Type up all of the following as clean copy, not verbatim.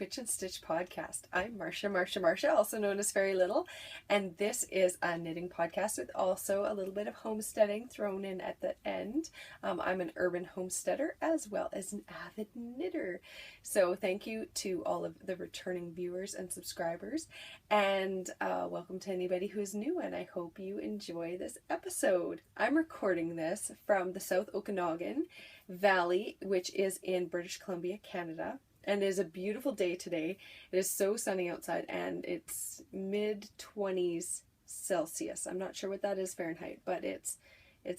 Twitch and Stitch podcast. I'm Marsha, also known as Fairy Little, and this is a knitting podcast with also a little bit of homesteading thrown in at the end. I'm an urban homesteader as well as an avid knitter. So thank you to all of the returning viewers and subscribers, and welcome to anybody who is new, and I hope you enjoy this episode. I'm recording this from the South Okanagan Valley, which is in British Columbia, Canada, and it is a beautiful day today. It is so sunny outside, and it's mid-20s Celsius. I'm not sure what that is Fahrenheit, but it's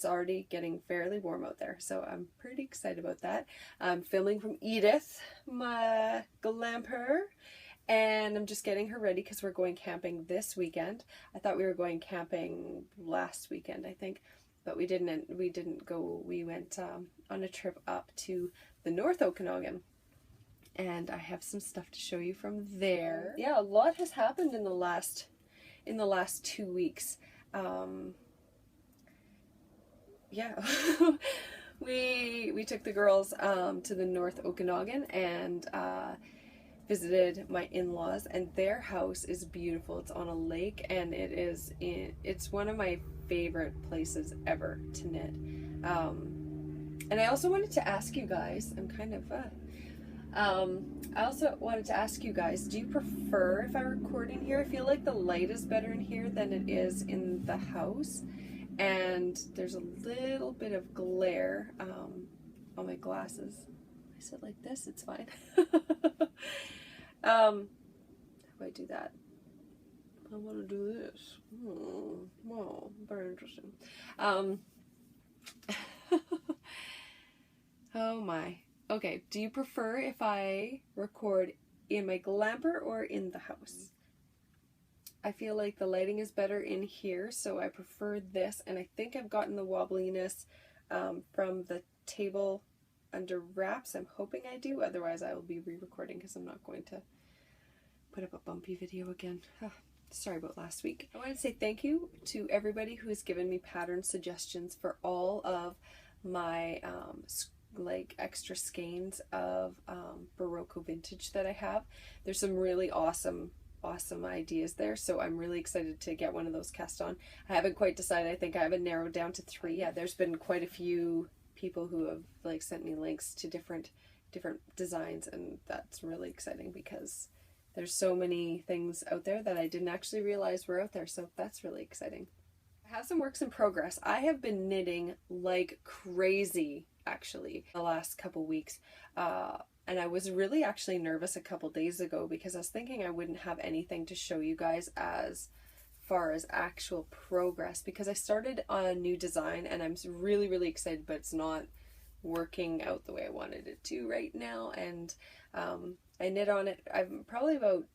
already getting fairly warm out there, so I'm pretty excited about that. I'm filming from Edith, my glamper, and I'm just getting her ready because we're going camping this weekend. I thought we were going camping last weekend, I think, but we didn't go. We went on a trip up to the North Okanagan, and I have some stuff to show you from there. Yeah, a lot has happened in the last 2 weeks. Yeah, we took the girls to the North Okanagan and visited my in-laws, and their house is beautiful. It's on a lake, and it's one of my favorite places ever to knit. And I also wanted to ask you guys, I also wanted to ask you guys, do you prefer if I record in here? I feel like the light is better in here than it is in the house, and there's a little bit of glare on my glasses. I sit like this, it's fine. How do I do that? I want to do this. Wow, very interesting. Oh my. Okay, do you prefer if I record in my glamper or in the house? I feel like the lighting is better in here, so I prefer this, and I think I've gotten the wobbliness from the table under wraps. I'm hoping I do, otherwise I will be re-recording because I'm not going to put up a bumpy video again. Sorry about last week. I want to say thank you to everybody who has given me pattern suggestions for all of my like extra skeins of Barocco vintage that I have. There's some really awesome ideas there, so I'm really excited to get one of those cast on. I haven't quite decided. I think I have it narrowed down to 3. Yeah, there's been quite a few people who have like sent me links to different designs, and that's really exciting because there's so many things out there that I didn't actually realize were out there, so that's really exciting. I have some works in progress. I have been knitting like crazy actually the last couple weeks, and I was really actually nervous a couple days ago because I was thinking I wouldn't have anything to show you guys as far as actual progress, because I started on a new design and I'm really excited, but it's not working out the way I wanted it to right now. And I knit on it, I'm probably about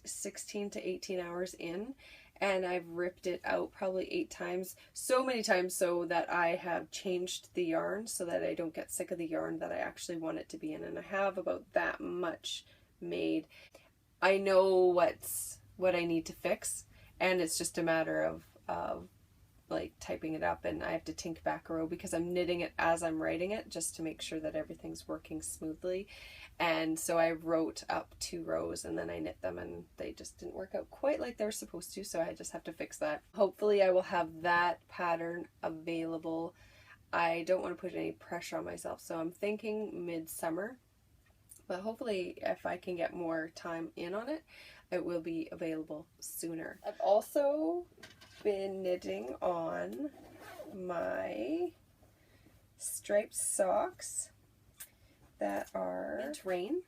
16 to 18 hours in, and I've ripped it out probably 8 times, so many times so that I have changed the yarn so that I don't get sick of the yarn that I actually want it to be in, and I have about that much made. I know what I need to fix, and it's just a matter of like typing it up, and I have to tink back a row because I'm knitting it as I'm writing it just to make sure that everything's working smoothly. And so I wrote up 2 rows and then I knit them, and they just didn't work out quite like they're supposed to, so I just have to fix that. Hopefully I will have that pattern available. I don't want to put any pressure on myself, so I'm thinking midsummer, but hopefully if I can get more time in on it, it will be available sooner. I've also been knitting on my striped socks that are Mint Rain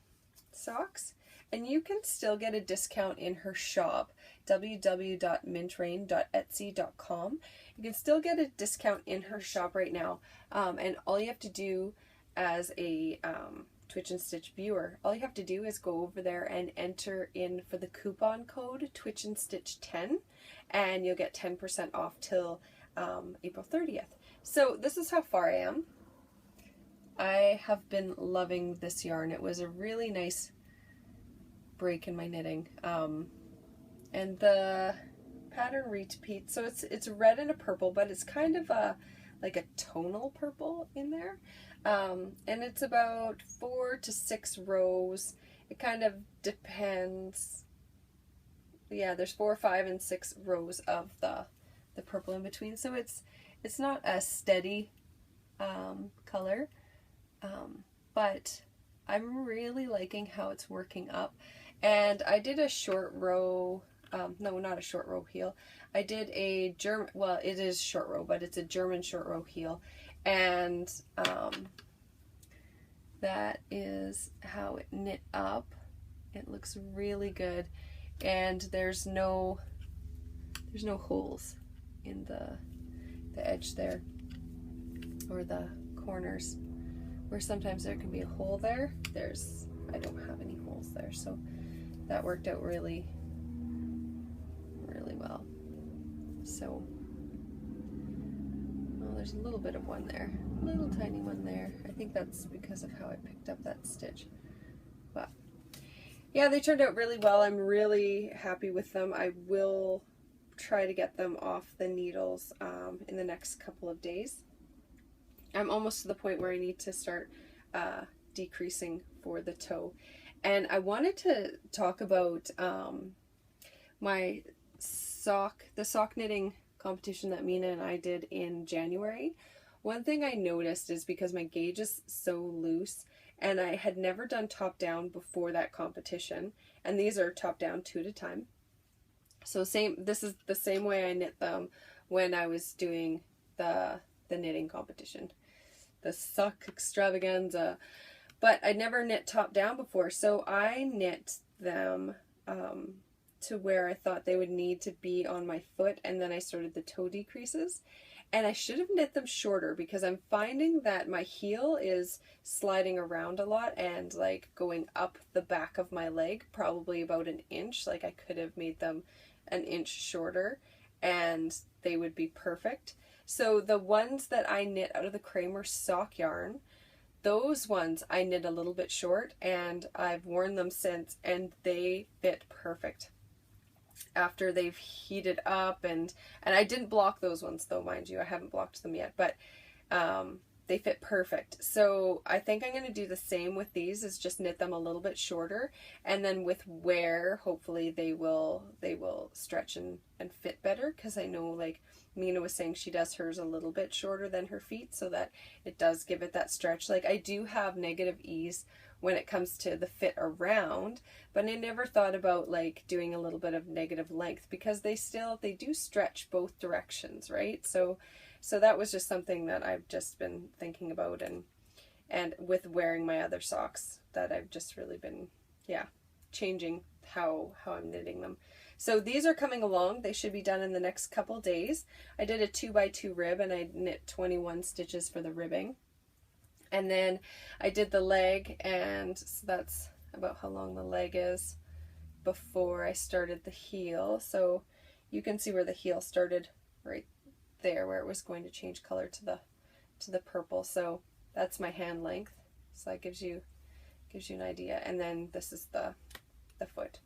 socks, and you can still get a discount in her shop, www.mintrain.etsy.com. You can still get a discount in her shop right now, and all you have to do as a Twitch and Stitch viewer, all you have to do is go over there and enter in for the coupon code Twitch and Stitch 10, and you'll get 10% off till April 30th. So this is how far I am. I have been loving this yarn. It was a really nice break in my knitting. And the pattern repeats, so it's red and a purple, but it's kind of like a tonal purple in there. And it's about 4 to 6 rows, it kind of depends. Yeah, there's 4, 5, and 6 rows of the purple in between, so it's not a steady color, but I'm really liking how it's working up. And I did a short row, no, not a short row heel. I did a German, well, it is short row, but it's a German short row heel, and that is how it knit up. It looks really good, and there's no holes in the edge there, or the corners, where sometimes there can be a hole there. I don't have any holes there, so that worked out really well. So, well, there's a little bit of one there, a little tiny one there. I think that's because of how I picked up that stitch. But yeah, they turned out really well. I'm really happy with them. I will try to get them off the needles in the next couple of days. I'm almost to the point where I need to start decreasing for the toe. And I wanted to talk about the sock knitting competition that Mina and I did in January. One thing I noticed is, because my gauge is so loose, and I had never done top down before that competition, and these are top down 2 at a time. So this is the same way I knit them when I was doing the knitting competition, the sock extravaganza. But I'd never knit top down before, so I knit them to where I thought they would need to be on my foot, and then I started the toe decreases. And I should have knit them shorter, because I'm finding that my heel is sliding around a lot and like going up the back of my leg, probably about an inch. Like, I could have made them an inch shorter and they would be perfect. So the ones that I knit out of the Kramer sock yarn, those ones I knit a little bit short, and I've worn them since, and they fit perfect after they've heated up. And I didn't block those ones though, mind you. I haven't blocked them yet, but they fit perfect. So I think I'm going to do the same with these, is just knit them a little bit shorter, and then with wear, hopefully they will stretch and fit better, because I know, like Mina was saying, she does hers a little bit shorter than her feet, so that it does give it that stretch. Like, I do have negative ease when it comes to the fit around, but I never thought about like doing a little bit of negative length, because they do stretch both directions, right? So that was just something that I've just been thinking about, and with wearing my other socks, that I've just really been, yeah, changing how I'm knitting them. So these are coming along. They should be done in the next couple days. I did a 2x2 rib, and I knit 21 stitches for the ribbing. And then I did the leg, and so that's about how long the leg is before I started the heel. So you can see where the heel started, right there, where it was going to change color to the purple. So that's my hand length. So that gives you an idea. And then this is the foot.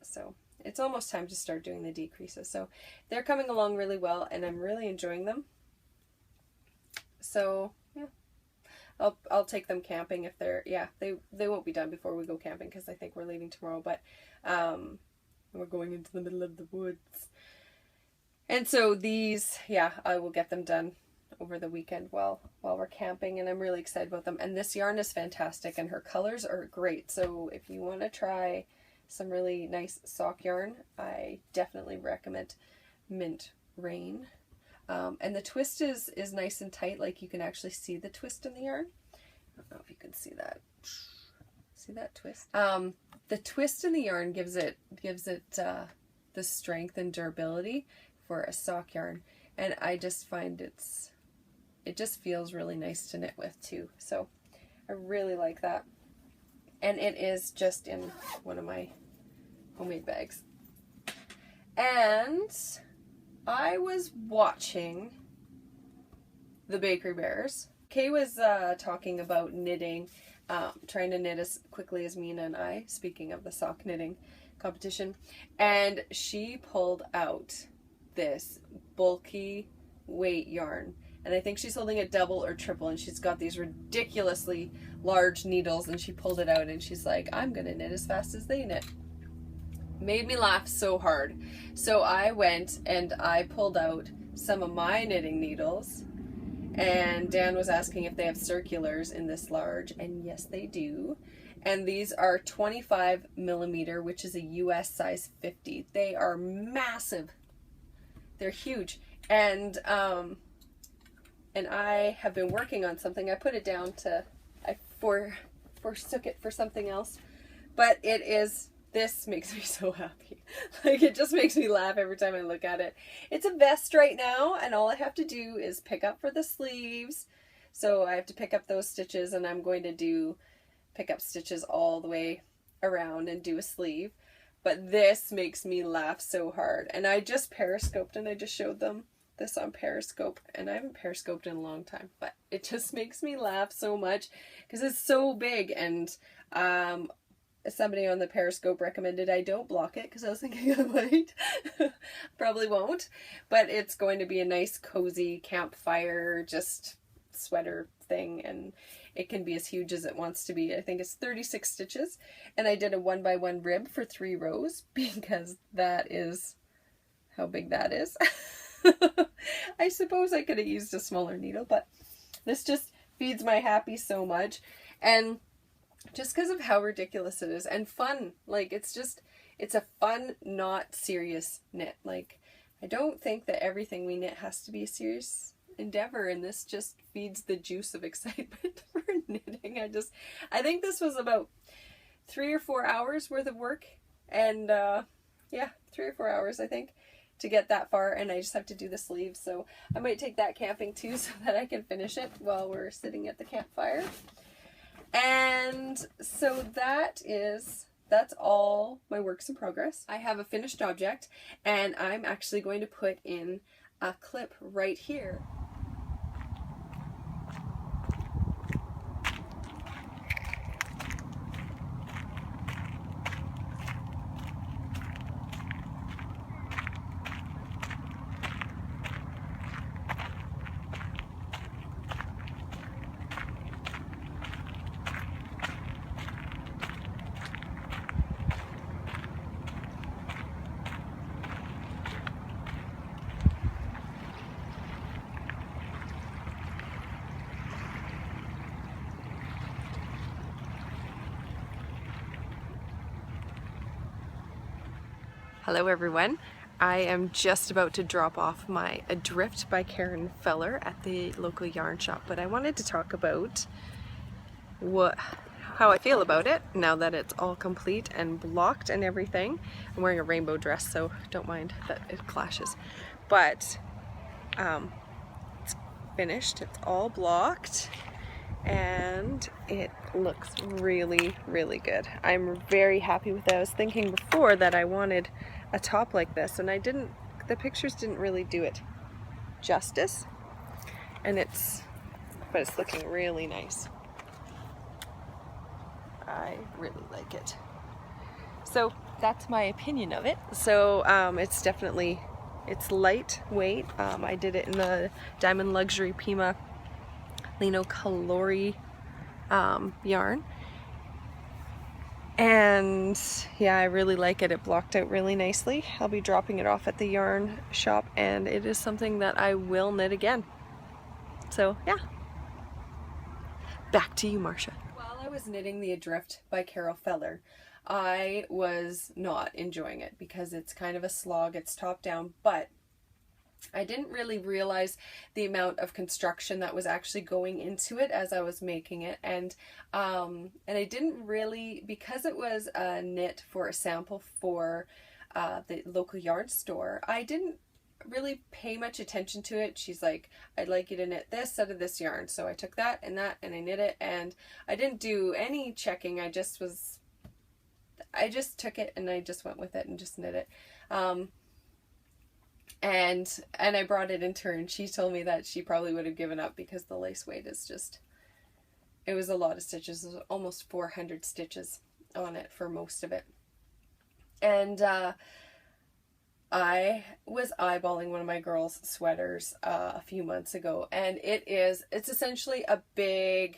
So it's almost time to start doing the decreases. So they're coming along really well, and I'm really enjoying them. So yeah, I'll take them camping if they're, yeah, they won't be done before we go camping, because I think we're leaving tomorrow, but we're going into the middle of the woods. And so these, yeah, I will get them done over the weekend while we're camping, and I'm really excited about them. And this yarn is fantastic, and her colors are great. So if you want to try some really nice sock yarn, I definitely recommend Mint Rain. And the twist is nice and tight, like you can actually see the twist in the yarn. I don't know if you can see that. See that twist? The twist in the yarn gives it the strength and durability for a sock yarn, and I just find it just feels really nice to knit with too. So I really like that, and it is just in one of my homemade bags. And I was watching the Bakery Bears. Kay was talking about knitting, trying to knit as quickly as Mina and I, speaking of the sock knitting competition, and she pulled out this bulky weight yarn, and I think she's holding it double or triple, and she's got these ridiculously large needles, and she pulled it out and she's like, I'm gonna knit as fast as they knit. Made me laugh so hard. So I went and I pulled out some of my knitting needles, and Dan was asking if they have circulars in this large, and yes they do. And these are 25 millimeter, which is a US size 50. They are massive. They're huge. And I have been working on something. I put it down to, I forsook it for something else. But it is, this makes me so happy. Like, it just makes me laugh every time I look at it. It's a vest right now, and all I have to do is pick up for the sleeves. So I have to pick up those stitches, and I'm going to pick up stitches all the way around and do a sleeve. But this makes me laugh so hard. And I just periscoped, and I just showed them this on Periscope, and I haven't periscoped in a long time, but it just makes me laugh so much because it's so big. And somebody on the Periscope recommended I don't block it because I was thinking I might. Probably won't, but it's going to be a nice cozy campfire just sweater thing, and it can be as huge as it wants to be. I think it's 36 stitches, and I did a 1x1 rib for 3 rows because that is how big that is. I suppose I could have used a smaller needle, but this just feeds my happy so much. And just because of how ridiculous it is and fun. Like, it's a fun, not serious knit. Like, I don't think that everything we knit has to be a serious endeavor, and this just feeds the juice of excitement for knitting. I think this was about 3 or 4 hours worth of work, and yeah, 3 or 4 hours I think to get that far, and I just have to do the sleeves, so I might take that camping too so that I can finish it while we're sitting at the campfire. And so that's all my works in progress. I have a finished object, and I'm actually going to put in a clip right here. Hello everyone. I am just about to drop off my Adrift by Karen Feller at the local yarn shop, but I wanted to talk about how I feel about it now that it's all complete and blocked and everything. I'm wearing a rainbow dress, so don't mind that it clashes. But it's finished, it's all blocked, and it looks really, really good. I'm very happy with it. I was thinking before that I wanted a top like this, and the pictures didn't really do it justice, but it's looking really nice. I really like it. So that's my opinion of it. So it's lightweight. I did it in the Diamond Luxury Pima Lino Calori yarn, and yeah, I really like it. It blocked out really nicely. I'll be dropping it off at the yarn shop, and it is something that I will knit again. So yeah, back to you, Marcia. While I was knitting the Adrift by Carol Feller, I was not enjoying it because it's kind of a slog. It's top down, but I didn't really realize the amount of construction that was actually going into it as I was making it, and I didn't really, because it was a knit for a sample for the local yarn store, I didn't really pay much attention to it. She's like, I'd like you to knit this out of this yarn, so I took that and I knit it, and I didn't do any checking. I just took it and I just went with it and just knit it. And I brought it into her, and she told me that she probably would have given up because the lace weight is just, it was a lot of stitches. It was almost 400 stitches on it for most of it. And I was eyeballing one of my girls' sweaters a few months ago, and it's essentially a big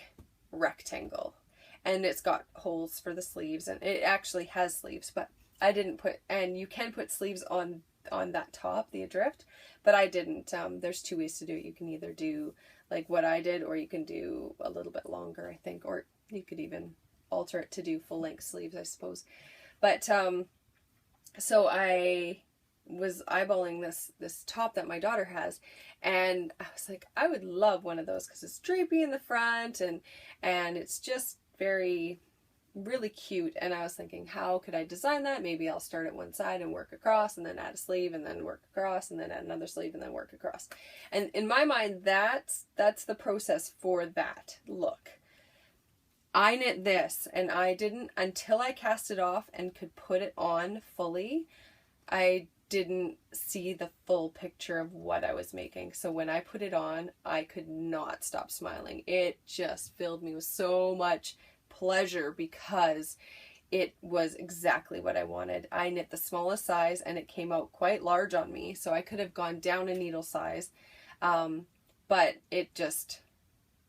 rectangle, and it's got holes for the sleeves, and it actually has sleeves, but I didn't put, and you can put sleeves on that top, the adrift, but I didn't. There's two ways to do it. You can either do like what I did, or you can do a little bit longer, I think, or you could even alter it to do full length sleeves, I suppose. But so I was eyeballing this top that my daughter has, and I was like, I would love one of those because it's drapey in the front, and it's just really cute. And I was thinking, how could I design that? Maybe I'll start at one side and work across, and then add a sleeve, and then work across, and then add another sleeve, and then work across. And in my mind, that's the process for that look. I knit this, and I didn't, until I cast it off and could put it on fully, I didn't see the full picture of what I was making. So when I put it on, I could not stop smiling. It just filled me with so much pleasure because it was exactly what I wanted. I knit the smallest size, and it came out quite large on me, so I could have gone down a needle size, but it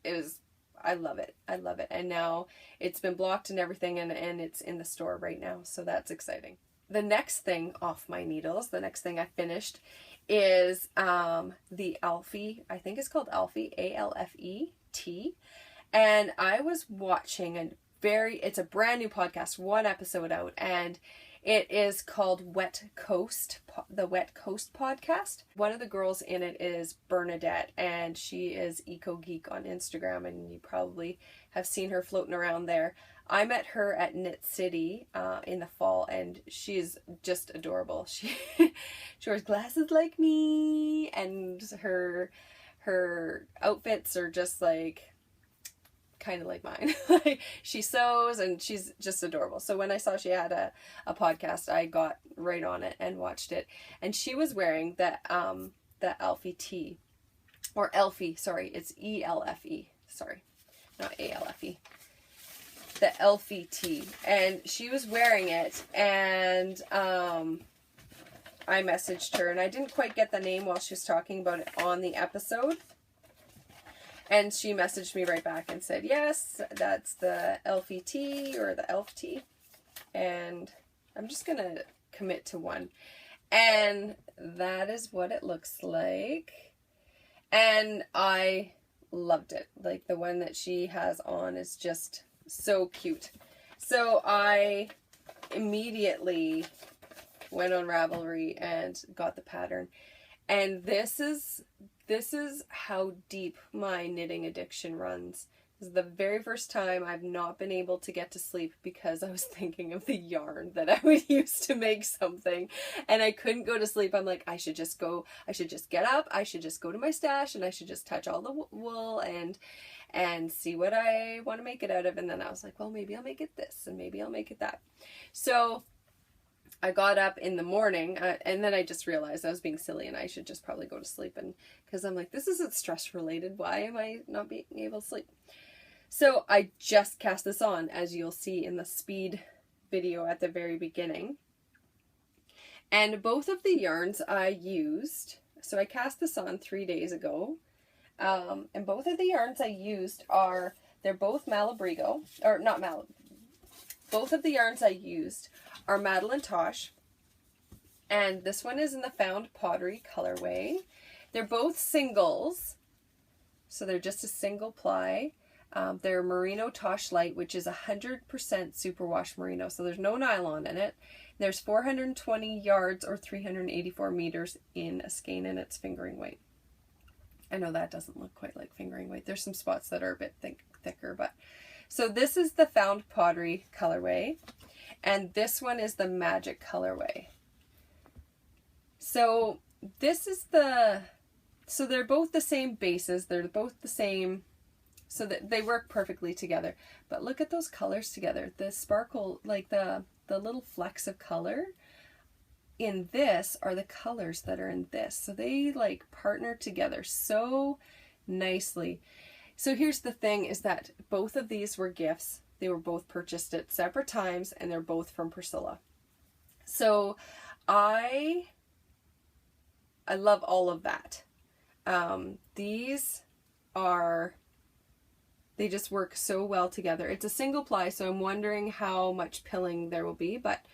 was, I love it. I love it. And now it's been blocked and everything, and it's in the store right now, so that's exciting. The next thing off my needles, the next thing I finished is the Alfie, I think it's called Alfie, A-L-F-E-T. And I was watching it's a brand new podcast, one episode out, and it is called Wet Coast, the Wet Coast podcast. One of the girls in it is Bernadette, and she is Eco Geek on Instagram, and you probably have seen her floating around there. I met her at Knit City in the fall, and she's just adorable. She wears glasses like me, and her outfits are just like kind of like mine. She sews, and she's just adorable. So when I saw she had a podcast, I got right on it and watched it. And she was wearing the Alfie tee, or Elfie, sorry, it's E-L-F-E, sorry, not A-L-F-E. The Elfie tee, and she was wearing it, and I messaged her, and I didn't quite get the name while she was talking about it on the episode, and she messaged me right back and said, yes, that's the Elfie tee, or the Elf tee, and I'm just gonna commit to one, and that is what it looks like, and I loved it. Like, the one that she has on is just so cute. So I immediately went on Ravelry and got the pattern, and this is how deep my knitting addiction runs. This is the very first time I've not been able to get to sleep because I was thinking of the yarn that I would use to make something, and I couldn't go to sleep. I'm like, I should just get up, I should just go to my stash, and I should just touch all the wool and see what I want to make it out of. And then I was like, well, maybe I'll make it this, and maybe I'll make it that. So I got up in the morning, and then I just realized I was being silly, and I should just probably go to sleep, and because I'm like, this isn't stress related, why am I not being able to sleep? So I just cast this on, as you'll see in the speed video at the very beginning, and both of the yarns I used, so I cast this on 3 days ago, and both of the yarns I used they're both Malabrigo, or not Mal. Both of the yarns I used are Madeline Tosh, and this one is in the Found Pottery colorway. They're both singles, so they're just a single ply. They're Merino Tosh Light, which is 100% superwash merino, so there's no nylon in it. There's 420 yards, or 384 meters in a skein, and it's fingering weight. I know that doesn't look quite like fingering weight. There's some spots that are a bit thicker, but so this is the Found Pottery colorway, and this one is the Magic colorway. So this is so they're both the same bases. They're both the same, so that they work perfectly together. But look at those colors together. The sparkle, like the little flecks of color in this are the colors that are in this. So they like partner together so nicely. So here's the thing, is that both of these were gifts. They were both purchased at separate times, and they're both from Priscilla. So I I love all of that. They just work so well together. It's a single ply, so I'm wondering how much pilling there will be, but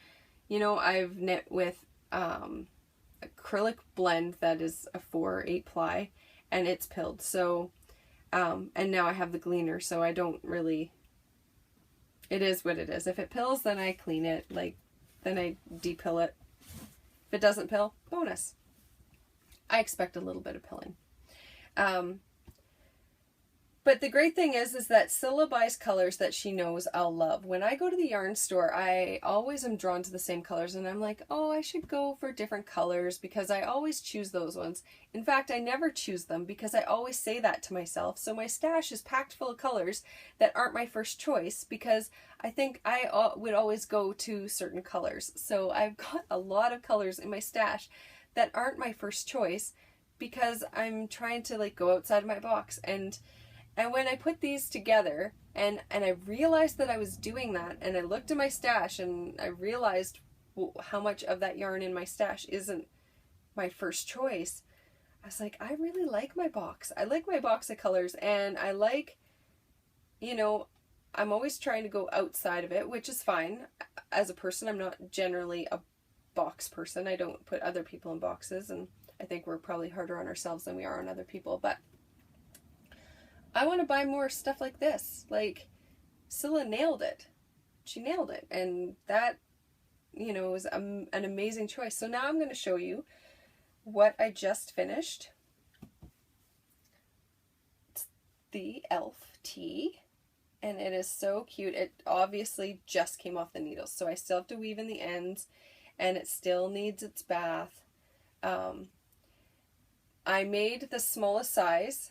you know, I've knit with acrylic blend that is a 4 or 8 ply, and it's pilled. So and now I have the gleaner, so I don't really, it is what it is. If it pills, then I clean it, like, then I depill it. If it doesn't pill, bonus. I expect a little bit of pilling. But the great thing is that Scylla buys colors that she knows I'll love. When I go to the yarn store, I always am drawn to the same colors, and I'm like, oh, I should go for different colors because I always choose those ones. In fact, I never choose them because I always say that to myself. So my stash is packed full of colors that aren't my first choice because I think I would always go to certain colors. So I've got a lot of colors in my stash that aren't my first choice because I'm trying to like go outside of my box. And when I put these together and I realized that I was doing that, and I looked at my stash and I realized how much of that yarn in my stash isn't my first choice, I was like, I really like my box. I like my box of colors, and I like, you know, I'm always trying to go outside of it, which is fine. As a person, I'm not generally a box person. I don't put other people in boxes, and I think we're probably harder on ourselves than we are on other people, but I want to buy more stuff like this. Like, Scylla nailed it. She nailed it. And that, you know, was an amazing choice. So now I'm going to show you what I just finished. It's the elf tee. And it is so cute. It obviously just came off the needles. So I still have to weave in the ends. And it still needs its bath. I made the smallest size,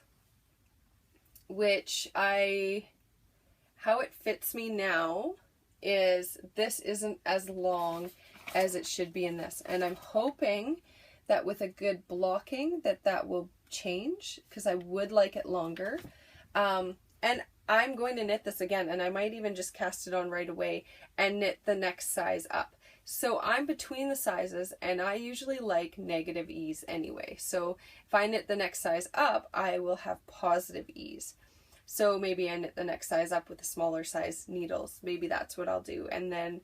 which how it fits me now is this isn't as long as it should be in this. And I'm hoping that with a good blocking that will change, because I would like it longer. And I'm going to knit this again, and I might even just cast it on right away and knit the next size up. So I'm between the sizes, and I usually like negative ease anyway. So if I knit the next size up, I will have positive ease. So maybe I knit the next size up with the smaller size needles. Maybe that's what I'll do. And then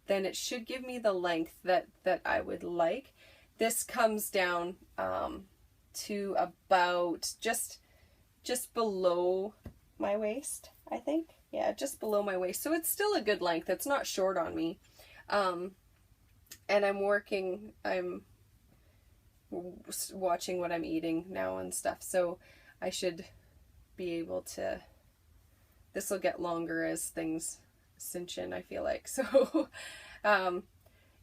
it should give me the length that I would like. This comes down to about just below my waist, I think. Yeah, just below my waist. So it's still a good length. It's not short on me. And I'm watching what I'm eating now and stuff, so I should be able to, this will get longer as things cinch in, I feel like. So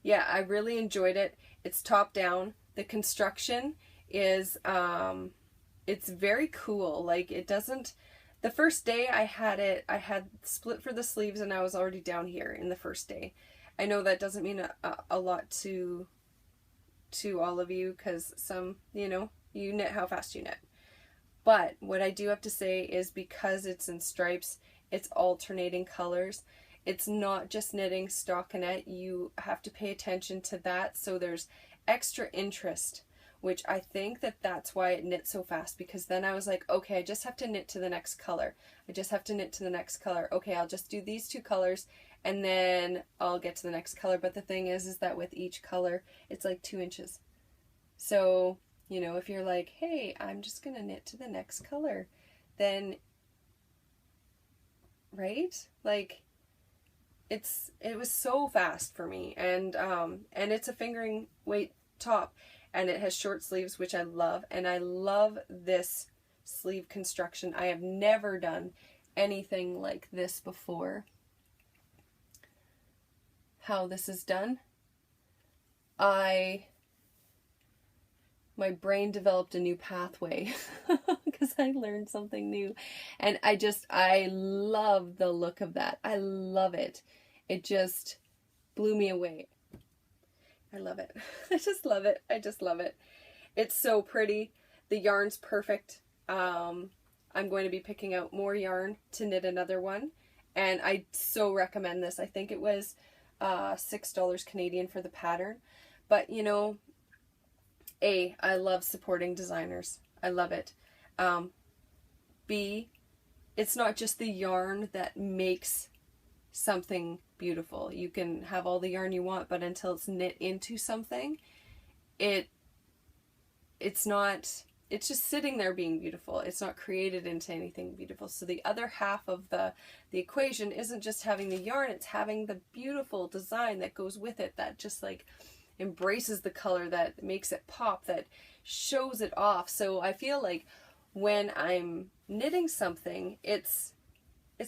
yeah, I really enjoyed it. It's top down. The construction is it's very cool. Like, it doesn't, the first day I had split for the sleeves, and I was already down here in the first day. I know that doesn't mean a lot to all of you, because some, you know, you knit how fast you knit. But what I do have to say is, because it's in stripes, it's alternating colors. It's not just knitting stockinette. You have to pay attention to that. So there's extra interest, which I think that's why it knit so fast, because then I was like, okay, I just have to knit to the next color. I just have to knit to the next color. Okay, I'll just do these 2 colors, and then I'll get to the next color. But the thing is that with each color, it's like 2 inches. So, you know, if you're like, hey, I'm just going to knit to the next color, then, right? Like, it was so fast for me. And it's a fingering weight top, and it has short sleeves, which I love. And I love this sleeve construction. I have never done anything like this before. How this is done, my brain developed a new pathway because I learned something new, and I love the look of that. I love it. It just blew me away. I love it. I just love it. I just love it. It's so pretty. The yarn's perfect. I'm going to be picking out more yarn to knit another one, and I so recommend this. I think it was $6 Canadian for the pattern, but you know, A, I love supporting designers. I love it. B, it's not just the yarn that makes something beautiful. You can have all the yarn you want, but until it's knit into something, it's just sitting there being beautiful. It's not created into anything beautiful. So the other half of the equation isn't just having the yarn, it's having the beautiful design that goes with it, that just like embraces the color, that makes it pop, that shows it off. So I feel like when I'm knitting something, it's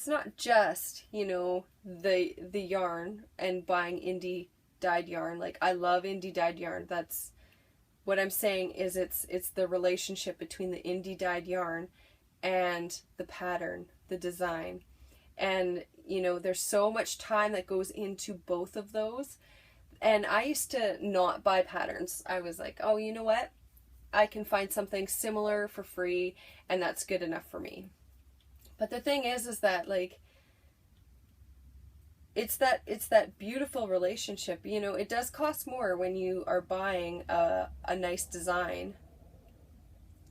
not just, you know, the yarn and buying indie dyed yarn. Like, I love indie dyed yarn. That's what I'm saying, is it's the relationship between the indie dyed yarn and the pattern, the design. And, you know, there's so much time that goes into both of those. And I used to not buy patterns. I was like, oh, you know what? I can find something similar for free, and that's good enough for me. But the thing is that, like, it's that beautiful relationship. You know, it does cost more when you are buying a nice design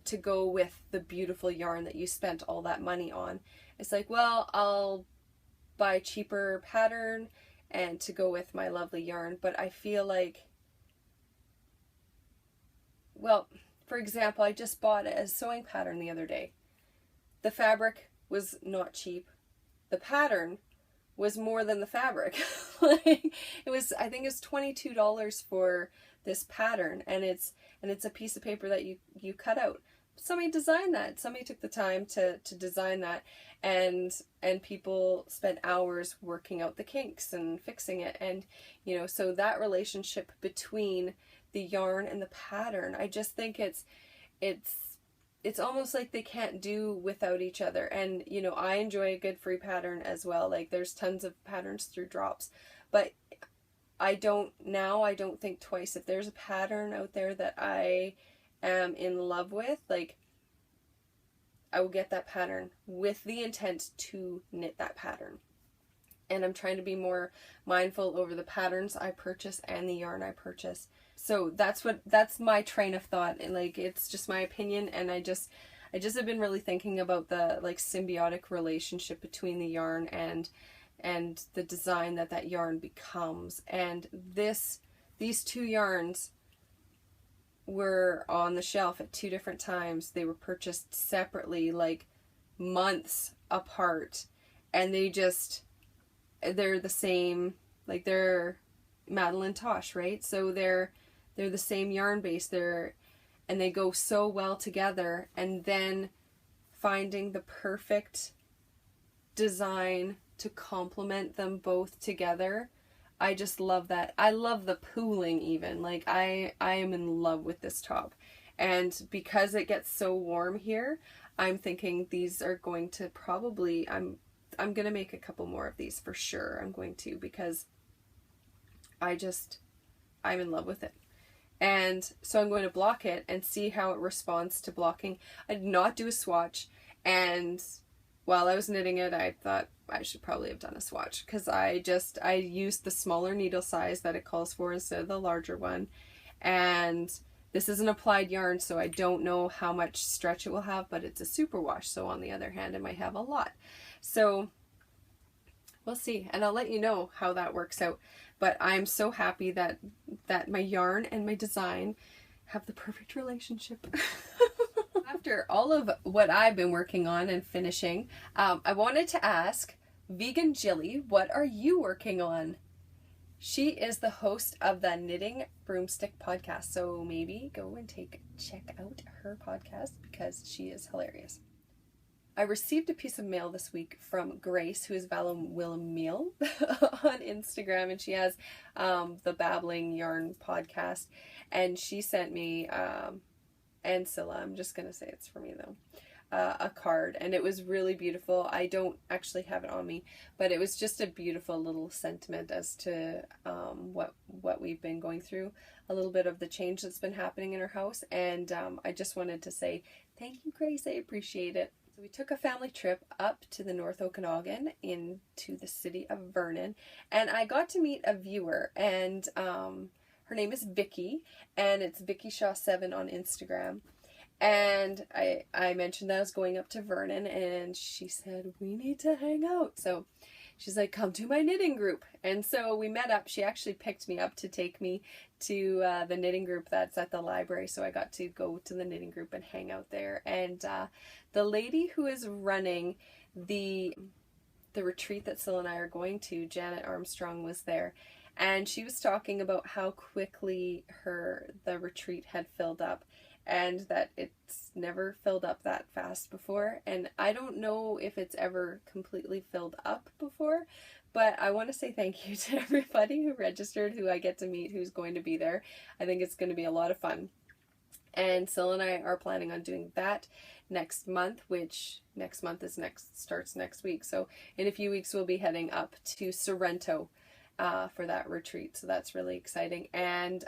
to go with the beautiful yarn that you spent all that money on. It's like, well, I'll buy a cheaper pattern and to go with my lovely yarn. But I feel like, well, for example, I just bought a sewing pattern the other day. The fabric was not cheap. The pattern was more than the fabric. Like, it was, I think it was $22 for this pattern, and it's a piece of paper that you cut out. Somebody designed that. Somebody took the time to design that, and people spent hours working out the kinks and fixing it. And, you know, so that relationship between the yarn and the pattern, I just think it's almost like they can't do without each other. And, you know, I enjoy a good free pattern as well. Like, there's tons of patterns through Drops, but I don't think twice. If there's a pattern out there that I am in love with, like, I will get that pattern with the intent to knit that pattern. And I'm trying to be more mindful over the patterns I purchase and the yarn I purchase. So that's my train of thought, and like, it's just my opinion, and I just have been really thinking about the, like, symbiotic relationship between the yarn and the design that yarn becomes. And these two yarns were on the shelf at two different times. They were purchased separately, like months apart, and they're the same, like, they're Madeline Tosh, right? So they're the same yarn base, and they go so well together. And then finding the perfect design to complement them both together, I just love that. I love the pooling even. Like, I am in love with this top. And because it gets so warm here, I'm thinking these are going to probably, I'm going to make a couple more of these for sure. I'm going to, because I'm in love with it. And so I'm going to block it and see how it responds to blocking. I did not do a swatch, and while I was knitting it, I thought I should probably have done a swatch, because I used the smaller needle size that it calls for instead of the larger one. And this is an applied yarn, so I don't know how much stretch it will have, but it's a superwash, so on the other hand, it might have a lot. So we'll see, and I'll let you know how that works out. But I'm so happy that my yarn and my design have the perfect relationship. After all of what I've been working on and finishing, I wanted to ask Vegan Jilly, what are you working on? She is the host of the Knitting Broomstick podcast, so maybe go and check out her podcast, because she is hilarious. I received a piece of mail this week from Grace, who is Meal on Instagram, and she has the Babbling Yarn podcast, and she sent me, and Scylla, I'm just going to say it's for me though, a card, and it was really beautiful. I don't actually have it on me, but it was just a beautiful little sentiment as to what we've been going through, a little bit of the change that's been happening in our house, and I just wanted to say thank you, Grace. I appreciate it. So we took a family trip up to the North Okanagan into the city of Vernon, and I got to meet a viewer, and her Her name is Vicky, and it's Vicky Shaw 7 on Instagram. And I mentioned that I was going up to Vernon, and she said, we need to hang out. So she's like, come to my knitting group. And so we met up. She actually picked me up to take me to the knitting group that's at the library. So I got to go to the knitting group and hang out there. And the lady who is running the retreat that Syl and I are going to, Janet Armstrong, was there. And she was talking about how quickly the retreat had filled up, and that it's never filled up that fast before. And I don't know if it's ever completely filled up before, but I want to say thank you to everybody who registered, who I get to meet, who's going to be there. I think it's going to be a lot of fun. And Syl and I are planning on doing that next month, which next month starts next week. So in a few weeks we'll be heading up to Sorrento for that retreat, so that's really exciting. And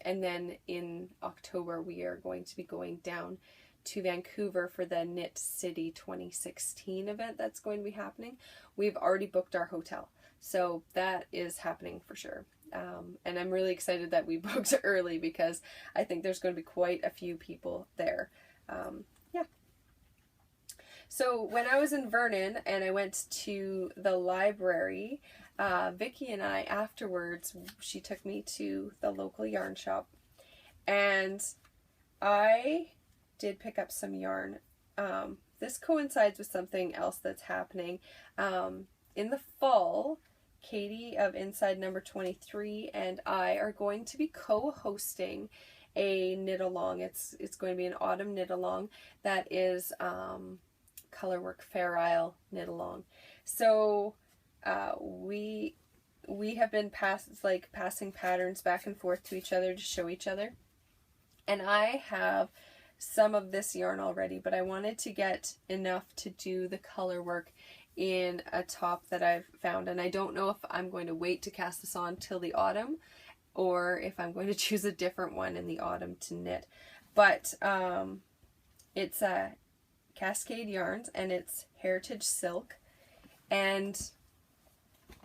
then in October we are going to be going down to Vancouver for the Knit City 2016 event that's going to be happening. We've already booked our hotel, so that is happening for sure. And I'm really excited that we booked early, because I think there's going to be quite a few people there. Yeah. So when I was in Vernon and I went to the library, Vicky and I afterwards, she took me to the local yarn shop, and I did pick up some yarn. This coincides with something else that's happening. In the fall, Katie of Inside Number 23 and I are going to be co-hosting a knit along. It's going to be an autumn knit along that is Colorwork Fair Isle knit along. So we have been passing patterns back and forth to each other to show each other. And I have some of this yarn already, but I wanted to get enough to do the color work in a top that I've found. And I don't know if I'm going to wait to cast this on till the autumn, or if I'm going to choose a different one in the autumn to knit. But it's Cascade Yarns, and it's Heritage Silk, and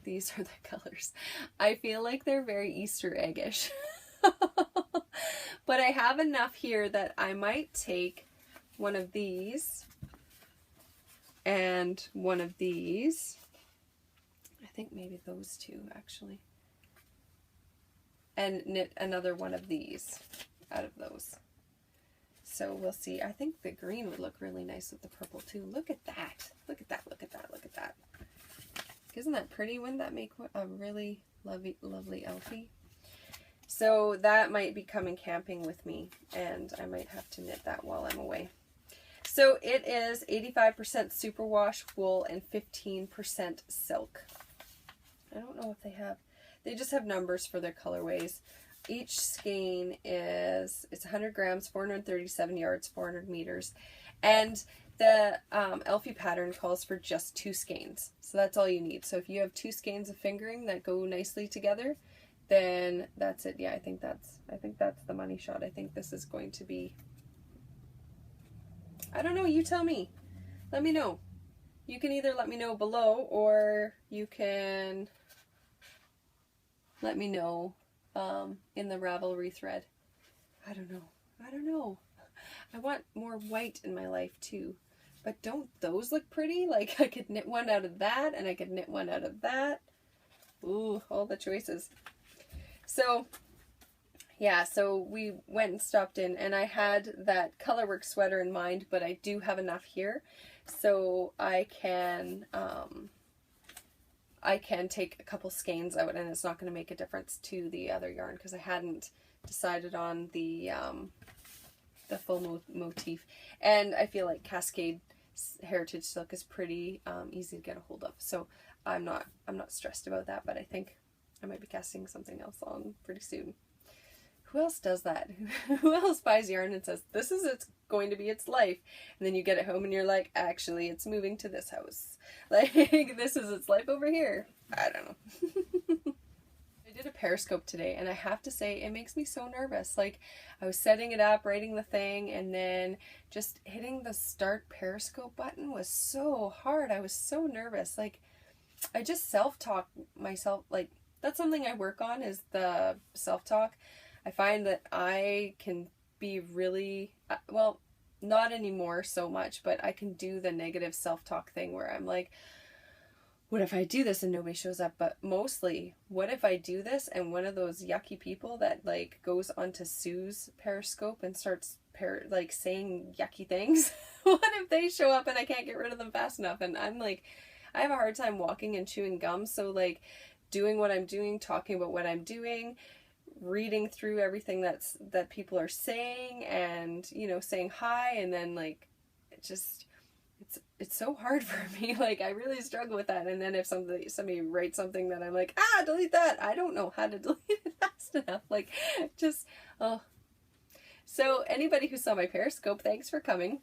these are the colors. I feel like they're very Easter eggish. But I have enough here that I might take one of these and one of these. I think maybe those two actually. And knit another one of these out of those. So we'll see. I think the green would look really nice with the purple too. Look at that. Look at that. Look at that. Look at that. Isn't that pretty? Wouldn't that make a really lovely Elfie? So that might be coming camping with me, and I might have to knit that while I'm away. So it is 85% superwash wool and 15% silk. I don't know if they just have numbers for their colorways. Each skein it's 100 grams, 437 yards, 400 meters. And the Elfie pattern calls for just 2 skeins. So that's all you need. So if you have 2 skeins of fingering that go nicely together, then that's it. Yeah, I think that's the money shot. I think this is going to be, I don't know, you tell me. Let me know. You can either let me know below, or you can let me know in the Ravelry thread. I don't know. I want more white in my life too. But don't those look pretty? Like, I could knit one out of that, and I could knit one out of that. Ooh, all the choices. So, yeah, so we went and stopped in, and I had that Colorwork sweater in mind, but I do have enough here, so I can take a couple skeins out, and it's not going to make a difference to the other yarn, because I hadn't decided on the full motif. And I feel like Cascade Heritage Silk is pretty easy to get a hold of, so I'm not stressed about that. But I think I might be casting something else on pretty soon. Who else does that? Who else buys yarn and says, this is going to be its life, and then you get it home and you're like, actually it's moving to this house. Like, this is its life over here. I don't know. I did a Periscope today, and I have to say, it makes me so nervous. Like, I was setting it up, writing the thing, and then just hitting the start Periscope button was so hard. I was so nervous. Like, I just self-talk myself, like, that's something I work on, is the self-talk. I find that I can be really, well, not anymore so much, but I can do the negative self-talk thing where I'm like, what if I do this and nobody shows up? But mostly, what if I do this and one of those yucky people that like goes onto Sue's Periscope and starts like saying yucky things? What if they show up and I can't get rid of them fast enough? And I'm like, I have a hard time walking and chewing gum. So like doing what I'm doing, talking about what I'm doing, reading through everything that people are saying, and, you know, saying hi, and then like it just, it's so hard for me. Like, I really struggle with that. And then if somebody writes something that I'm like, delete that, I don't know how to delete it fast enough. Like, just, oh. So anybody who saw my Periscope, thanks for coming.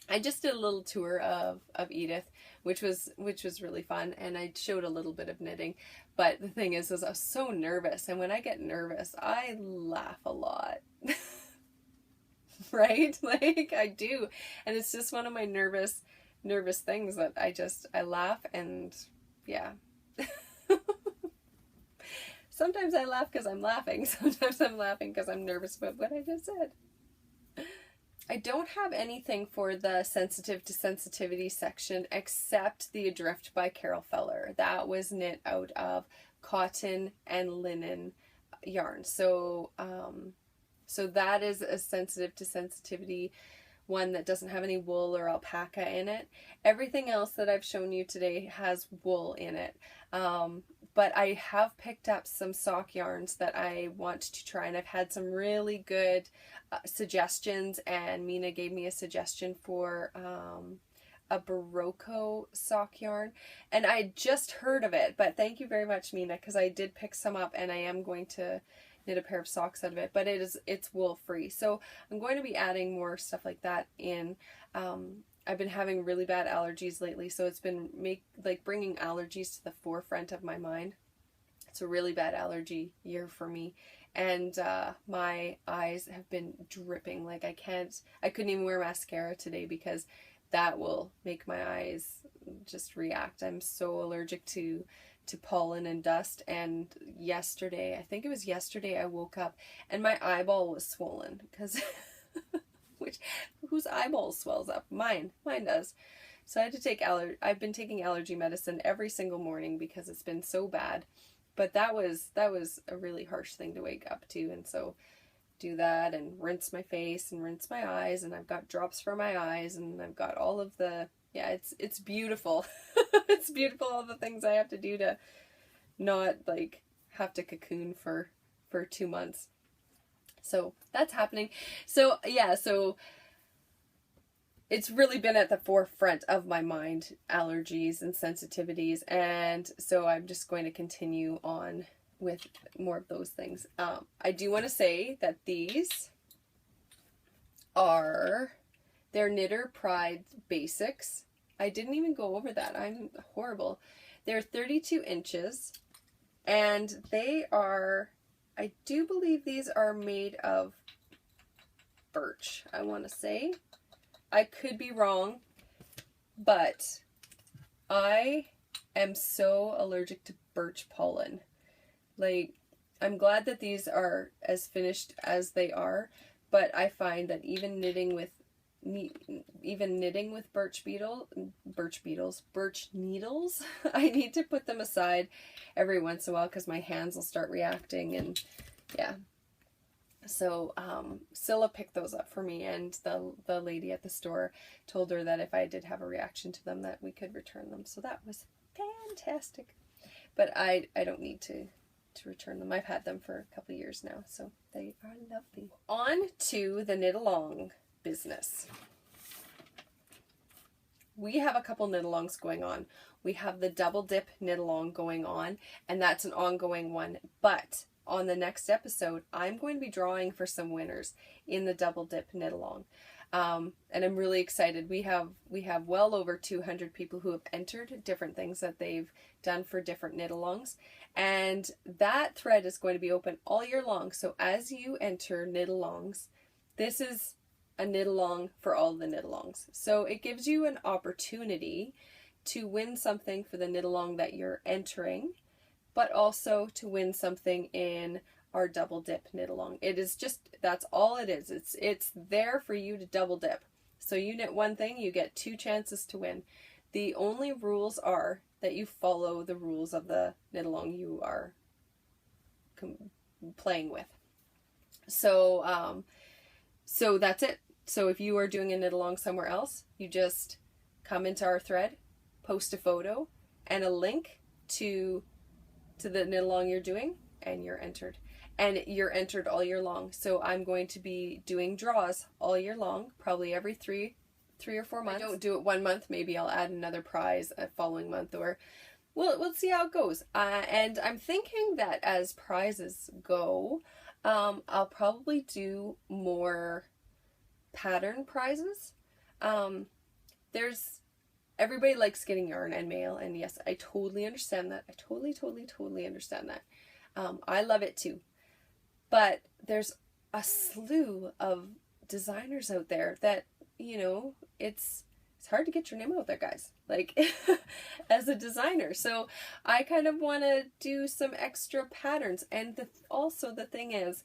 I just did a little tour of Edith, which was really fun, and I showed a little bit of knitting. But the thing is I was so nervous, and when I get nervous, I laugh a lot. Right? Like, I do. And it's just one of my nervous things that I laugh, and yeah. Sometimes I laugh because I'm laughing. Sometimes I'm laughing because I'm nervous about what I just said. I don't have anything for the sensitive to sensitivity section except the Adrift by Carol Feller. That was knit out of cotton and linen yarn. So that is a sensitive to sensitivity one that doesn't have any wool or alpaca in it. Everything else that I've shown you today has wool in it. But I have picked up some sock yarns that I want to try, and I've had some really good suggestions, and Mina gave me a suggestion for a Barocco sock yarn, and I just heard of it, but thank you very much, Mina, because I did pick some up, and I am going to knit a pair of socks out of it, but it's wool free, so I'm going to be adding more stuff like that in. I've been having really bad allergies lately, so it's been bringing allergies to the forefront of my mind. It's a really bad allergy year for me, and my eyes have been dripping. Like, I couldn't even wear mascara today because that will make my eyes just react. I'm so allergic to pollen and dust, and yesterday, I think it was yesterday, I woke up and my eyeball was swollen because whose eyeball swells up? Mine does. So I had to take I've been taking allergy medicine every single morning because it's been so bad. But that was a really harsh thing to wake up to, and so do that and rinse my face and rinse my eyes, and I've got drops for my eyes, and I've got all of the, yeah, it's beautiful. It's beautiful, all the things I have to do to not like have to cocoon for 2 months. So that's happening. So yeah, so it's really been at the forefront of my mind, allergies and sensitivities, and so I'm just going to continue on with more of those things. I do want to say that these are their Knitter Pride Basics. I didn't even go over that. I'm horrible. They're 32 inches, and they are, I do believe these are made of birch, I want to say. I could be wrong, but I am so allergic to birch pollen. Like, I'm glad that these are as finished as they are, but I find that even knitting with birch needles, I need to put them aside every once in a while because my hands will start reacting, and yeah. So Scylla picked those up for me, and the lady at the store told her that if I did have a reaction to them that we could return them. So that was fantastic. But I don't need to return them. I've had them for a couple of years now, so they are lovely. On to the knit along business. We have a couple knit alongs going on. We have the double dip knit along going on, and that's an ongoing one, but on the next episode, I'm going to be drawing for some winners in the double dip knit along. And I'm really excited. We have well over 200 people who have entered different things that they've done for different knit alongs. And that thread is going to be open all year long. So as you enter knit alongs, this is a knit along for all the knit alongs. So it gives you an opportunity to win something for the knit along that you're entering. but also to win something in our double dip knit along. It is just, that's all it is. It's there for you to double dip. So you knit one thing, you get 2 chances to win. The only rules are that you follow the rules of the knit along you are playing with. So so that's it. So if you are doing a knit along somewhere else, you just come into our thread, post a photo and a link to the knit along you're doing, and you're entered. And you're entered all year long. So I'm going to be doing draws all year long, probably every three or 4 months. I don't do it 1 month. Maybe I'll add another prize a following month, or we'll see how it goes. And I'm thinking that as prizes go, I'll probably do more pattern prizes. Everybody likes getting yarn and mail, and yes, I totally understand that. I totally understand that. I love it too. But there's a slew of designers out there that, you know, it's hard to get your name out there, guys, like as a designer. So I kind of want to do some extra patterns. And also the thing is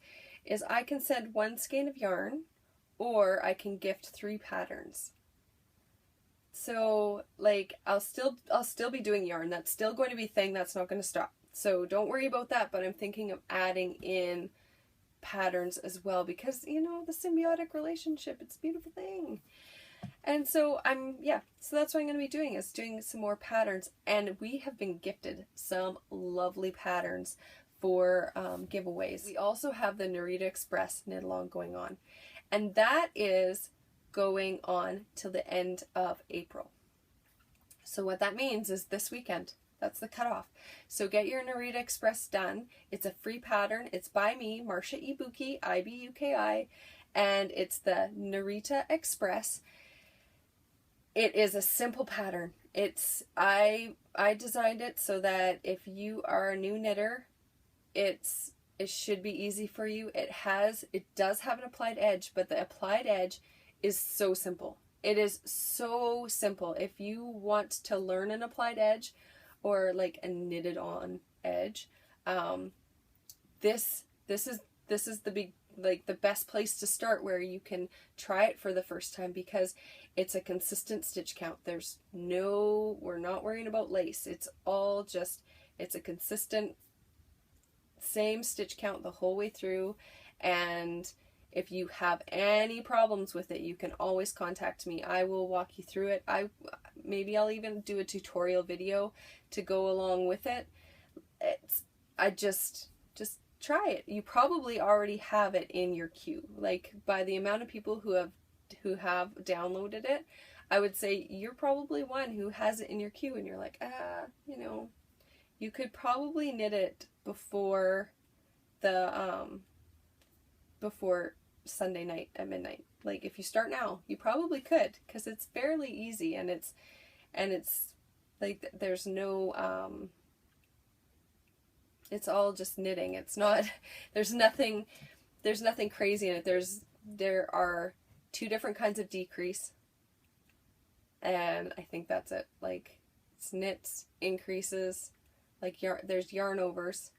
I can send 1 skein of yarn, or I can gift 3 patterns. So like I'll still be doing yarn. That's still going to be a thing. That's not going to stop. So don't worry about that. But I'm thinking of adding in patterns as well, because, you know, the symbiotic relationship, it's a beautiful thing. And so so that's what I'm going to be doing, is doing some more patterns. And we have been gifted some lovely patterns for giveaways. We also have the Narita Express knit along going on, and that is going on till the end of April. So what that means is this weekend. That's the cutoff. So get your Narita Express done. It's a free pattern. It's by me, Marcia Ibuki, Ibuki, and it's the Narita Express. It is a simple pattern. I designed it so that if you are a new knitter, it should be easy for you. It does have an applied edge, but the applied edge is so simple. It is so simple. If you want to learn an applied edge, or like a knitted on edge, this is the best place to start, where you can try it for the first time, because it's a consistent stitch count. We're not worrying about lace. It's a consistent same stitch count the whole way through. And if you have any problems with it, you can always contact me. I will walk you through it. Maybe I'll even do a tutorial video to go along with it. Just try it. You probably already have it in your queue. Like, by the amount of people who have downloaded it, I would say you're probably one who has it in your queue, and you're like, you know, you could probably knit it before Sunday night at midnight. Like, if you start now, you probably could, because it's fairly easy, and it's like there's no it's all just knitting. It's not there's nothing crazy in it. There are 2 different kinds of decrease, and I think that's it. Like, it's knits, increases, like there's yarn overs,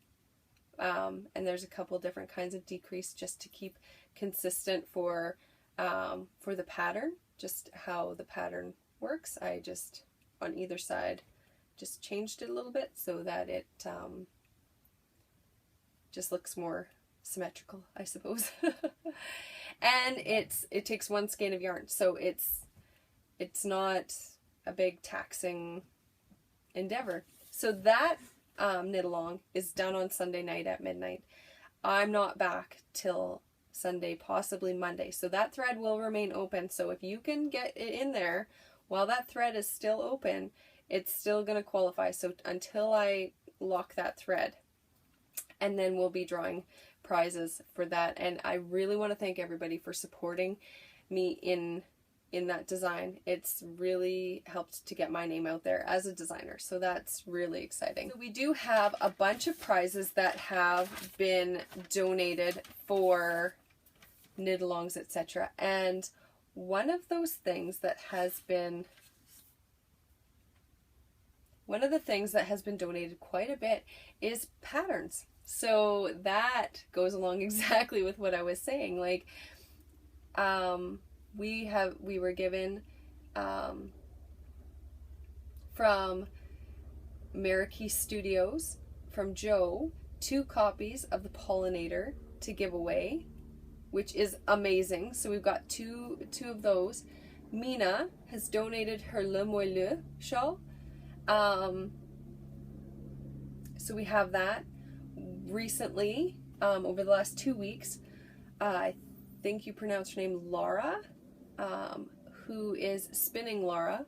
and there's a couple different kinds of decrease, just to keep consistent for the pattern, just how the pattern works. I just, on either side, just changed it a little bit so that it just looks more symmetrical, I suppose. And it takes 1 skein of yarn, so it's not a big taxing endeavor. So that knit along is done on Sunday night at midnight. I'm not back till Sunday, possibly Monday. So that thread will remain open. So if you can get it in there while that thread is still open, it's still going to qualify. So until I lock that thread, and then we'll be drawing prizes for that. And I really want to thank everybody for supporting me in that design. It's really helped to get my name out there as a designer, so that's really exciting. So we do have a bunch of prizes that have been donated for knit-alongs, etc. And one of those things that has been one of the things that has been donated quite a bit is patterns. So that goes along exactly with what I was saying. Like, we were given from Marikey Studios, from Joe, 2 copies of the Pollinator to give away, which is amazing. So we've got two of those. Mina has donated her Le Moelleux shawl. So we have that. Recently, over the last 2 weeks, I think you pronounce her name Lara, who is Spinning Lara,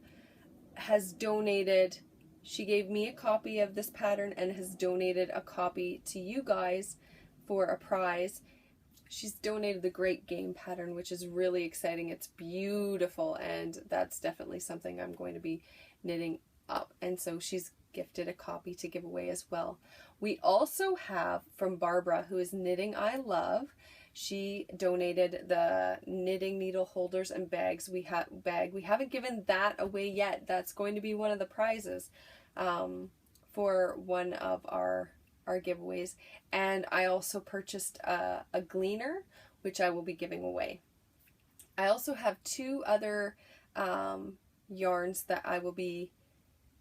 has donated, she gave me a copy of this pattern and has donated a copy to you guys for a prize. She's donated the Great Game pattern, which is really exciting. It's beautiful, and that's definitely something I'm going to be knitting up. And so she's gifted a copy to give away as well. We also have from Barbara, who is Knitting I Love. She donated the knitting needle holders and bags. We haven't given that away yet. That's going to be one of the prizes for one of our giveaways. And I also purchased a gleaner, which I will be giving away. I also have 2 other yarns that I will be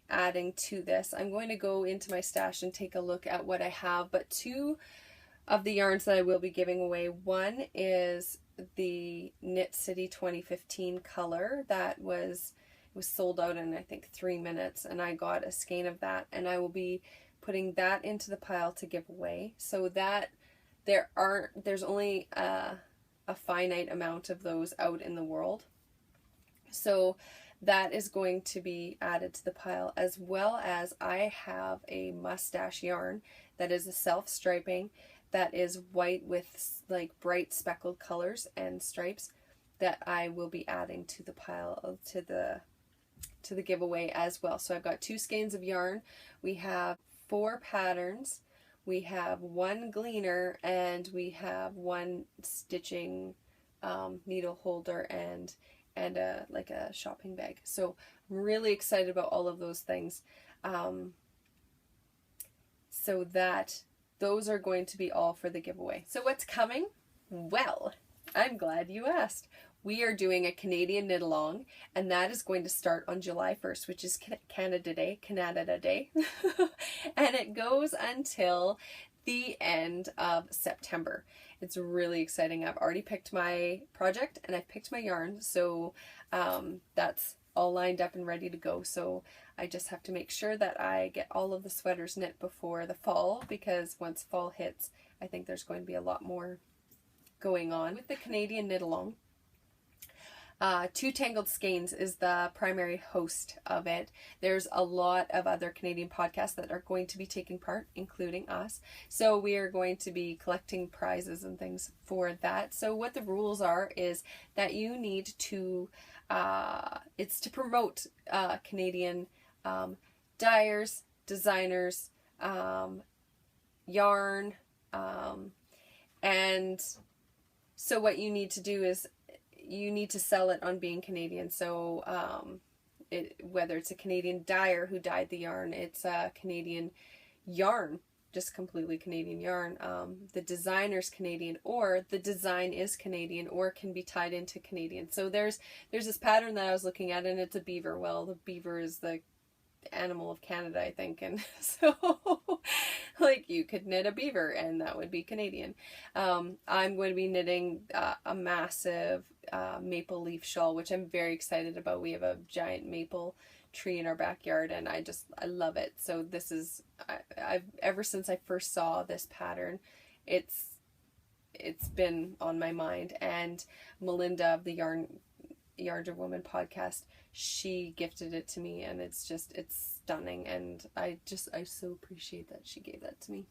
adding to this. I'm going to go into my stash and take a look at what I have, but 2 of the yarns that I will be giving away. One is the Knit City 2015 color that was sold out in I think 3 minutes, and I got a skein of that, and I will be putting that into the pile to give away, so that there's only a finite amount of those out in the world. So that is going to be added to the pile, as well as I have a mustache yarn that is a self-striping that is white with like bright speckled colors and stripes that I will be adding to the pile to the giveaway as well. So I've got 2 skeins of yarn. We have 4 patterns. We have 1 gleaner, and we have 1 stitching needle holder and like a shopping bag. So I'm really excited about all of those things. So those are going to be all for the giveaway. So what's coming? Well, I'm glad you asked. We are doing a Canadian knit along, and that is going to start on July 1st, which is Canada Day, and it goes until the end of September. It's really exciting. I've already picked my project and I've picked my yarn, so that's all lined up and ready to go. So I just have to make sure that I get all of the sweaters knit before the fall, because once fall hits, I think there's going to be a lot more going on with the Canadian knit along. 2 Tangled Skeins is the primary host of it. There's a lot of other Canadian podcasts that are going to be taking part, including us. So we are going to be collecting prizes and things for that. So what the rules are is that you need to, it's to promote Canadian dyers, designers, yarn, and so what you need to do is you need to sell it on being Canadian. So whether it's a Canadian dyer who dyed the yarn, it's a Canadian yarn, just completely Canadian yarn. The designer's Canadian, or the design is Canadian, or can be tied into Canadian. So there's this pattern that I was looking at, and it's a beaver. Well, the beaver is the animal of Canada, I think, and so like you could knit a beaver and that would be Canadian. I'm going to be knitting a massive maple leaf shawl, which I'm very excited about. We have a giant maple tree in our backyard, and I love it. So this is I've ever since I first saw this pattern, it's been on my mind. And Melinda of the Yarnder Woman podcast, she gifted it to me, and it's stunning, and I so appreciate that she gave that to me.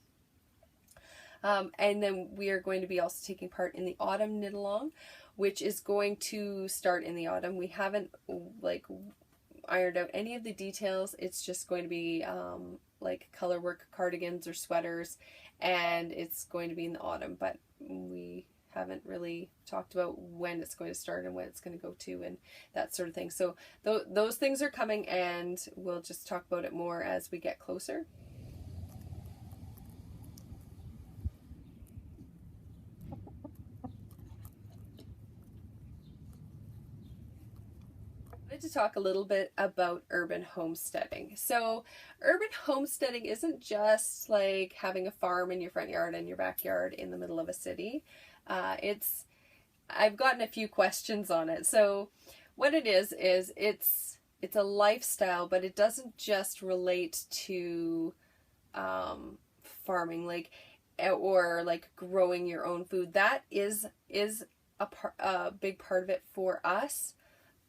And then we are going to be also taking part in the autumn knit along, which is going to start in the autumn. We haven't like ironed out any of the details. It's just going to be like color work cardigans or sweaters, and it's going to be in the autumn, but we haven't really talked about when it's going to start and when it's going to go to and that sort of thing. So those things are coming, and we'll just talk about it more as we get closer. To talk a little bit about urban homesteading. So urban homesteading isn't just like having a farm in your front yard and your backyard in the middle of a city. I've gotten a few questions on it. So what it is it's a lifestyle, but it doesn't just relate to farming, like, or like growing your own food. That is a big part of it for us.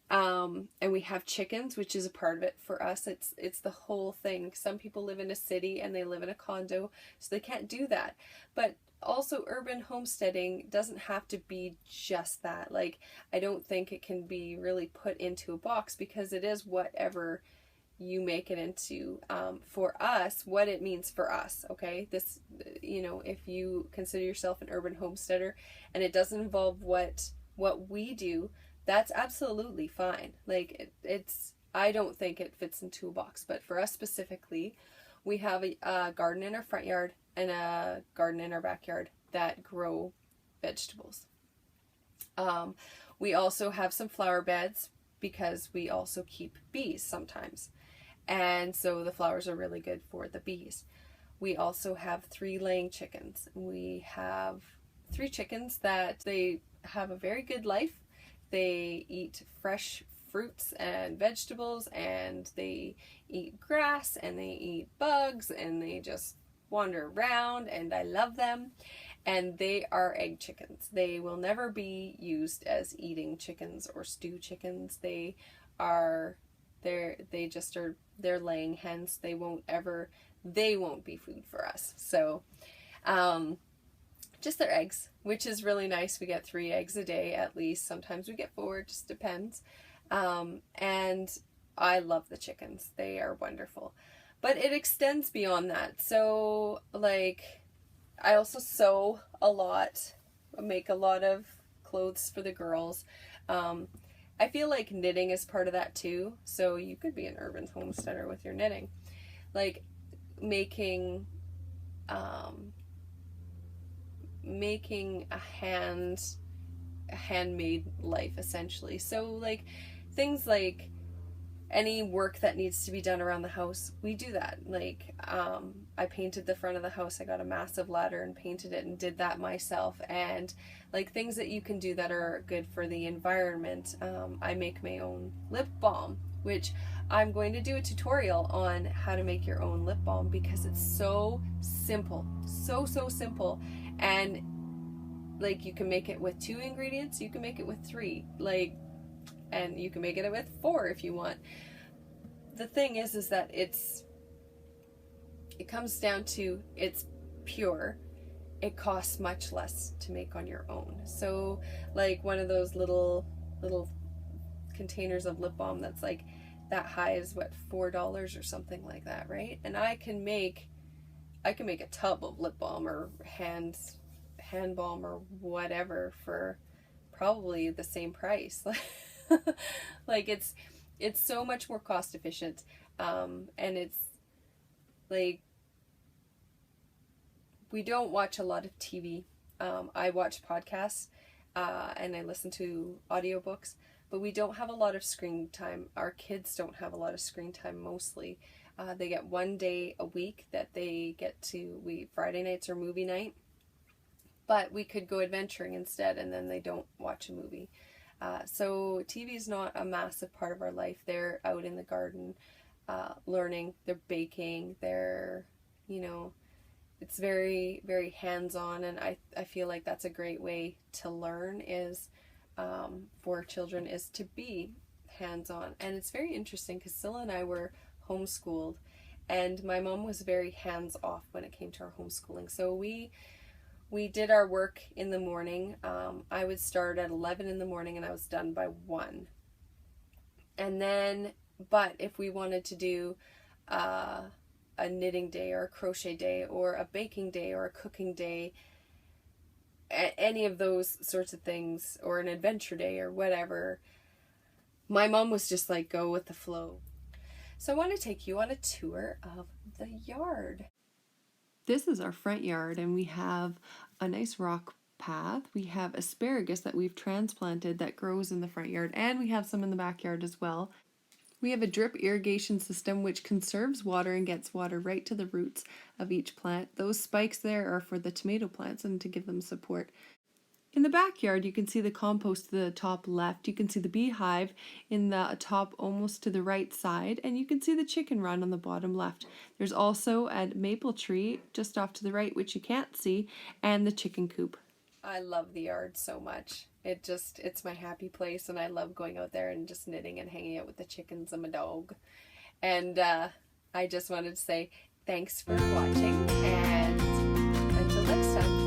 And we have chickens, which is a part of it for us. It's the whole thing. Some people live in a city and they live in a condo, so they can't do that. But also urban homesteading doesn't have to be just that. Like, I don't think it can be really put into a box, because it is whatever you make it into. For us, what it means for us, okay? This, if you consider yourself an urban homesteader and it doesn't involve what we do, that's absolutely fine. Like, I don't think it fits into a box, but for us specifically, we have a garden in our front yard and a garden in our backyard that grow vegetables. We also have some flower beds because we also keep bees sometimes. And so the flowers are really good for the bees. We also have 3 laying chickens. We have 3 chickens that they have a very good life. They eat fresh fruits and vegetables, and they eat grass, and they eat bugs, and they just wander around, and I love them. And they are egg chickens. They will never be used as eating chickens or stew chickens. They're laying hens. They won't be food for us. So, just their eggs, which is really nice. We get 3 eggs a day at least. Sometimes we get 4, it just depends. And I love the chickens. They are wonderful. But it extends beyond that. So, like, I also sew a lot, make a lot of clothes for the girls. I feel like knitting is part of that too. So you could be an urban homesteader with your knitting. Like, making a handmade life, essentially. So, like, things like any work that needs to be done around the house, we do that. Like, I painted the front of the house. I got a massive ladder and painted it and did that myself. And like, things that you can do that are good for the environment. I make my own lip balm, which I'm going to do a tutorial on how to make your own lip balm, because it's so simple, so simple. And like, you can make it with 2 ingredients, you can make it with 3, like, and you can make it with 4 if you want. The thing is that it comes down to, it's pure. It costs much less to make on your own. So, like, one of those little containers of lip balm that's like that high is what, $4 or something like that, right? And I can make a tub of lip balm or hand balm or whatever for probably the same price. Like, it's so much more cost efficient, and it's like, we don't watch a lot of TV. I watch podcasts, and I listen to audiobooks, but we don't have a lot of screen time. Our kids don't have a lot of screen time mostly. They get 1 day a week that they get to, Friday nights are movie night, but we could go adventuring instead, and then they don't watch a movie. So TV is not a massive part of our life. They're out in the garden, learning, they're baking, they're, it's very, very hands-on, and I feel like that's a great way to learn, is for children, is to be hands-on. And it's very interesting because Scylla and I were homeschooled, and my mom was very hands-off when it came to our homeschooling. So we did our work in the morning. I would start at 11 in the morning and I was done by 1. And then, but if we wanted to do a knitting day or a crochet day or a baking day or a cooking day, any of those sorts of things, or an adventure day or whatever, my mom was just like, go with the flow. So I want to take you on a tour of the yard. This is our front yard, and we have a nice rock path. We have asparagus that we've transplanted that grows in the front yard, and we have some in the backyard as well. We have a drip irrigation system which conserves water and gets water right to the roots of each plant. Those spikes there are for the tomato plants and to give them support. In the backyard, you can see the compost to the top left. You can see the beehive in the top almost to the right side, and you can see the chicken run on the bottom left. There's also a maple tree just off to the right, which you can't see, and the chicken coop. I love the yard so much. It's my happy place, and I love going out there and just knitting and hanging out with the chickens and my dog. And I just wanted to say thanks for watching, and until next time.